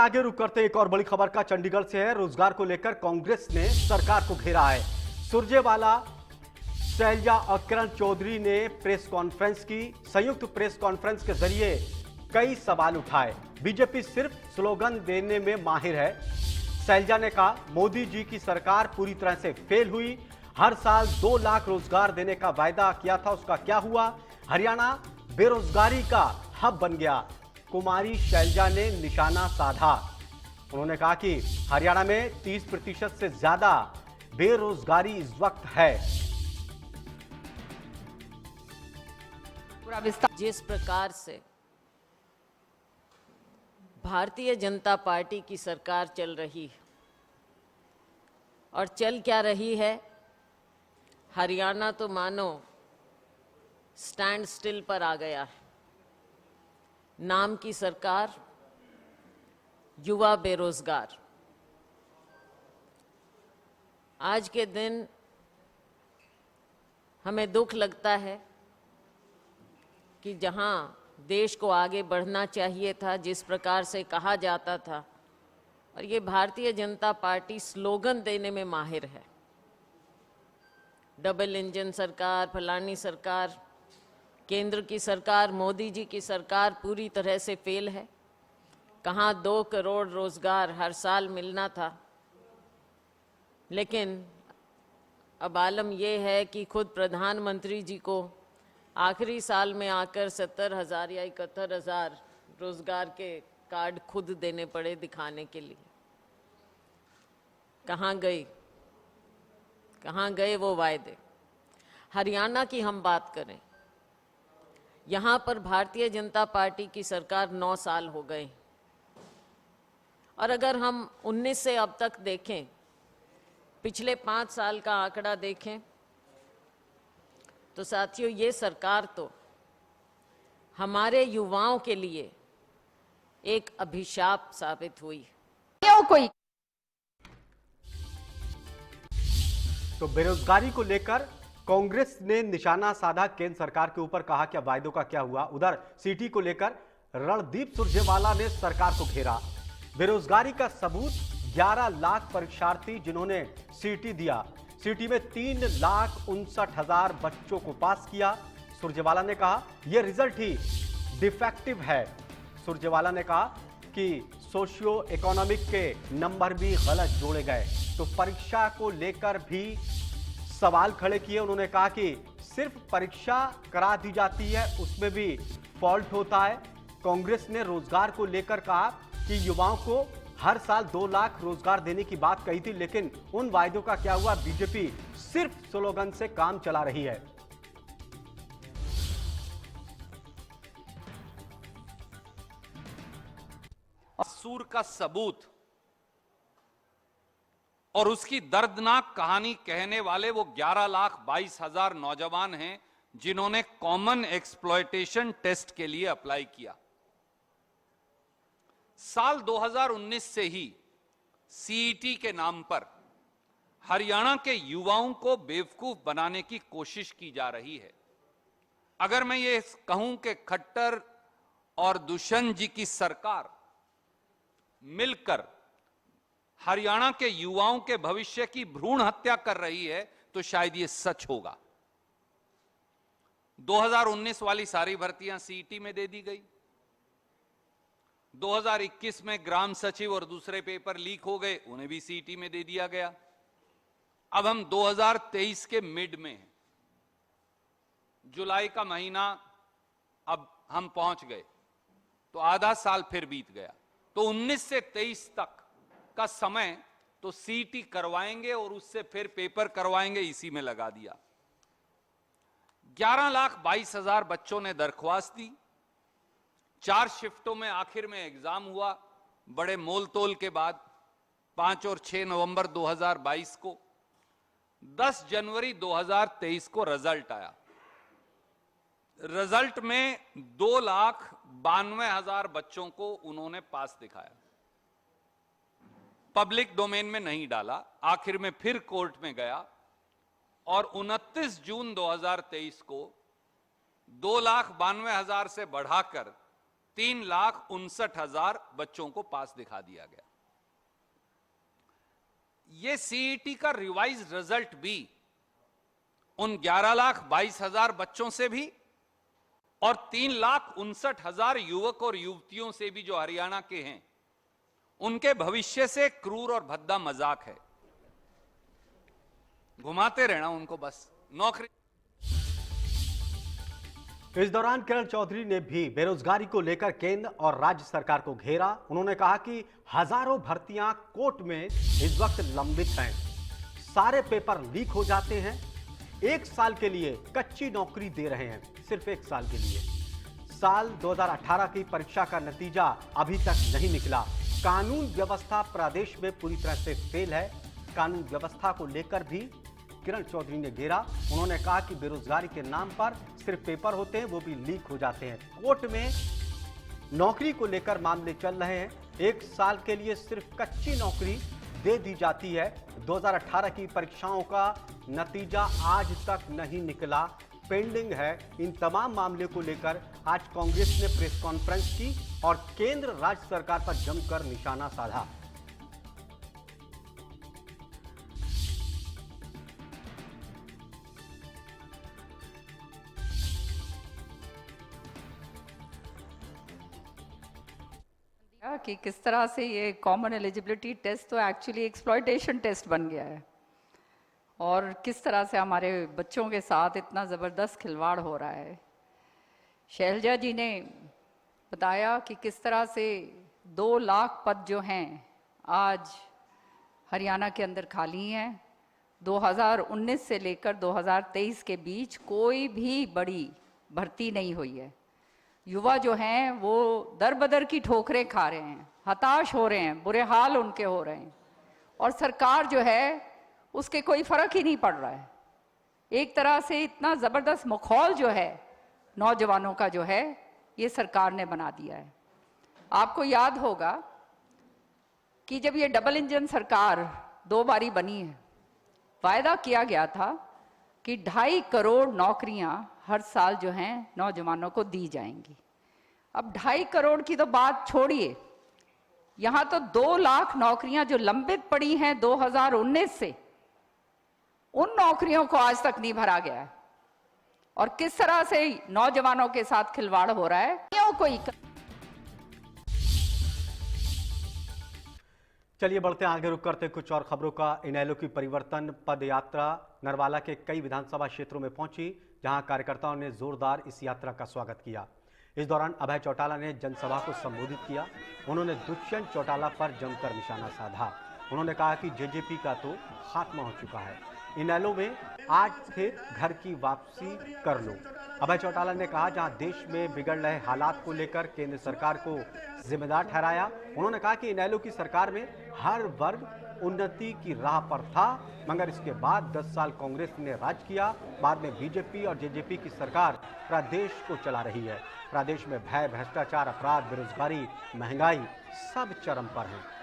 आगे रुक करते एक और बड़ी खबर का चंडीगढ़ से है। रोजगार को लेकर कांग्रेस ने सरकार को घेरा है। सुरजेवाला, शैलजा और किरण चौधरी ने प्रेस कॉन्फ्रेंस की। संयुक्त प्रेस कॉन्फ्रेंस के जरिए कई सवाल उठाए। बीजेपी सिर्फ स्लोगन देने में माहिर है। शैलजा ने कहा, मोदी जी की सरकार पूरी तरह से फेल हुई। हर साल 2 लाख रोजगार देने का वायदा किया था, उसका क्या हुआ? हरियाणा बेरोजगारी का हब बन गया। कुमारी शैलजा ने निशाना साधा। उन्होंने कहा कि हरियाणा में 30% से ज्यादा बेरोजगारी इस वक्त है। जिस प्रकार से भारतीय जनता पार्टी की सरकार चल रही है और चल क्या रही है, हरियाणा तो मानो स्टैंड स्टिल पर आ गया है। नाम की सरकार, युवा बेरोजगार। आज के दिन हमें दुख लगता है कि जहां देश को आगे बढ़ना चाहिए था, जिस प्रकार से कहा जाता था, और ये भारतीय जनता पार्टी स्लोगन देने में माहिर है। डबल इंजन सरकार, फलानी सरकार, केंद्र की सरकार, मोदी जी की सरकार पूरी तरह से फेल है। कहाँ 2 करोड़ रोजगार हर साल मिलना था, लेकिन अब आलम यह है कि खुद प्रधानमंत्री जी को आखिरी साल में आकर 70,000 या 71,000 रोजगार के कार्ड खुद देने पड़े दिखाने के लिए। कहाँ गए वो वायदे? हरियाणा की हम बात करें, यहाँ पर भारतीय जनता पार्टी की सरकार 9 साल हो गए, और अगर हम 19 से अब तक देखें, पिछले 5 साल का आंकड़ा देखें, तो साथियों ये सरकार तो हमारे युवाओं के लिए एक अभिशाप साबित हुई। कोई तो बेरोजगारी को लेकर कांग्रेस ने निशाना साधा केंद्र सरकार के ऊपर। कहा कि वायदों का क्या हुआ? उधर सीटी को लेकर रणदीप सुरजेवाला ने सरकार को घेरा। बेरोजगारी का सबूत 11 लाख परीक्षार्थी जिन्होंने सीटी दिया। सीटी में 3,59,000 बच्चों को पास किया। सुरजेवाला ने कहा यह रिजल्ट ही डिफेक्टिव है। सुरजेवाला ने कहा कि सोशियो इकोनॉमिक के नंबर भी गलत जोड़े गए। तो परीक्षा को लेकर भी सवाल खड़े किए। उन्होंने कहा कि सिर्फ परीक्षा करा दी जाती है, उसमें भी फॉल्ट होता है। कांग्रेस ने रोजगार को लेकर कहा कि युवाओं को हर साल 2 लाख रोजगार देने की बात कही थी, लेकिन उन वायदों का क्या हुआ? बीजेपी सिर्फ स्लोगन से काम चला रही है। कसूर का सबूत और उसकी दर्दनाक कहानी कहने वाले वो 11,22,000 नौजवान हैं जिन्होंने कॉमन एक्सप्लॉयटेशन टेस्ट के लिए अप्लाई किया। साल 2019 से ही सीईटी के नाम पर हरियाणा के युवाओं को बेवकूफ बनाने की कोशिश की जा रही है। अगर मैं ये कहूं कि खट्टर और दुष्यंत जी की सरकार मिलकर हरियाणा के युवाओं के भविष्य की भ्रूण हत्या कर रही है, तो शायद ये सच होगा। 2019 वाली सारी भर्तियां सीईटी में दे दी गई। 2021 में ग्राम सचिव और दूसरे पेपर लीक हो गए, उन्हें भी सीईटी में दे दिया गया। अब हम 2023 के मिड में हैं, जुलाई का महीना अब हम पहुंच गए, तो आधा साल फिर बीत गया। तो 19 से 23 तक का समय तो सीईटी करवाएंगे और उससे फिर पेपर करवाएंगे, इसी में लगा दिया। 11,22,000 बच्चों ने दरख्वास्त दी। 4 शिफ्टों में आखिर में एग्जाम हुआ, बड़े मोल तोल के बाद 5 और 6 नवंबर 2022 को। 10 जनवरी 2023 को रिजल्ट आया। रिजल्ट में 2,92,000 बच्चों को उन्होंने पास दिखाया। पब्लिक डोमेन में नहीं डाला, आखिर में फिर कोर्ट में गया और 29 जून 2023 को 2,92,000 से बढ़ाकर 3,59,000 बच्चों को पास दिखा दिया गया। ये सीईटी का रिवाइज रिजल्ट भी उन 11,22,000 बच्चों से भी और 3,59,000 युवक और युवतियों से भी जो हरियाणा के हैं, उनके भविष्य से क्रूर और भद्दा मजाक है। घुमाते रहना उनको बस नौकरी। इस दौरान किरण चौधरी ने भी बेरोजगारी को लेकर केंद्र और राज्य सरकार को घेरा। उन्होंने कहा कि हजारों भर्तियां कोर्ट में इस वक्त लंबित हैं, सारे पेपर लीक हो जाते हैं, 1 साल के लिए कच्ची नौकरी दे रहे हैं, सिर्फ 1 साल के लिए। साल 2018 की परीक्षा का नतीजा अभी तक नहीं निकला। कानून व्यवस्था प्रदेश में पूरी तरह से फेल है। कानून व्यवस्था को लेकर भी किरण चौधरी ने घेरा। उन्होंने कहा कि बेरोजगारी के नाम पर सिर्फ पेपर होते हैं, वो भी लीक हो जाते हैं। कोर्ट में नौकरी को लेकर मामले चल रहे हैं, 1 साल के लिए सिर्फ कच्ची नौकरी दे दी जाती है। 2018 की परीक्षाओं का नतीजा आज तक नहीं निकला, पेंडिंग है। इन तमाम मामले को लेकर आज कांग्रेस ने प्रेस कॉन्फ्रेंस की और केंद्र राज्य सरकार पर जमकर निशाना साधा। कि किस तरह से ये कॉमन एलिजिबिलिटी टेस्ट तो एक्चुअली एक्सप्लॉयटेशन टेस्ट बन गया है और किस तरह से हमारे बच्चों के साथ इतना ज़बरदस्त खिलवाड़ हो रहा है। शैलजा जी ने बताया कि किस तरह से 2 लाख पद जो हैं आज हरियाणा के अंदर खाली हैं। 2019 से लेकर 2023 के बीच कोई भी बड़ी भर्ती नहीं हुई है। युवा जो हैं वो दर बदर की ठोकरें खा रहे हैं, हताश हो रहे हैं, बुरे हाल उनके हो रहे हैं और सरकार जो है उसके कोई फर्क ही नहीं पड़ रहा है। एक तरह से इतना ज़बरदस्त माहौल जो है नौजवानों का जो है ये सरकार ने बना दिया है। आपको याद होगा कि जब ये डबल इंजन सरकार 2 बारी बनी है, वायदा किया गया था कि 2.5 करोड़ नौकरियां हर साल जो हैं नौजवानों को दी जाएंगी। अब 2.5 करोड़ की तो बात छोड़िए, यहां तो 2 लाख नौकरियां जो लंबित पड़ी हैं 2019 से, उन नौकरियों को आज तक नहीं भरा गया है। और किस तरह से नौजवानों के साथ खिलवाड़ हो रहा है, क्यों कोई। चलिए बढ़ते हैं आगे, रुक करते कुछ और खबरों का। इनेलो की परिवर्तन पद यात्रा नरवाला के कई विधानसभा क्षेत्रों में पहुंची, जहां कार्यकर्ताओं ने जोरदार इस यात्रा का स्वागत किया। इस दौरान अभय चौटाला ने जनसभा को संबोधित किया। उन्होंने दुष्यंत चौटाला पर जमकर निशाना साधा। उन्होंने कहा कि जेजेपी का तो खात्मा हो चुका है, इनेलो में आज से घर की वापसी कर लो। अभय चौटाला ने कहा जहां देश में बिगड़ रहे हालात को लेकर केंद्र सरकार को जिम्मेदार ठहराया। उन्होंने कहा कि इनेलो की सरकार में हर वर्ग उन्नति की राह पर था, मगर इसके बाद 10 साल कांग्रेस ने राज किया। बाद में बीजेपी और जेजेपी की सरकार प्रदेश को चला रही है। प्रदेश में भय, भ्रष्टाचार, अपराध, बेरोजगारी, महंगाई सब चरम पर है।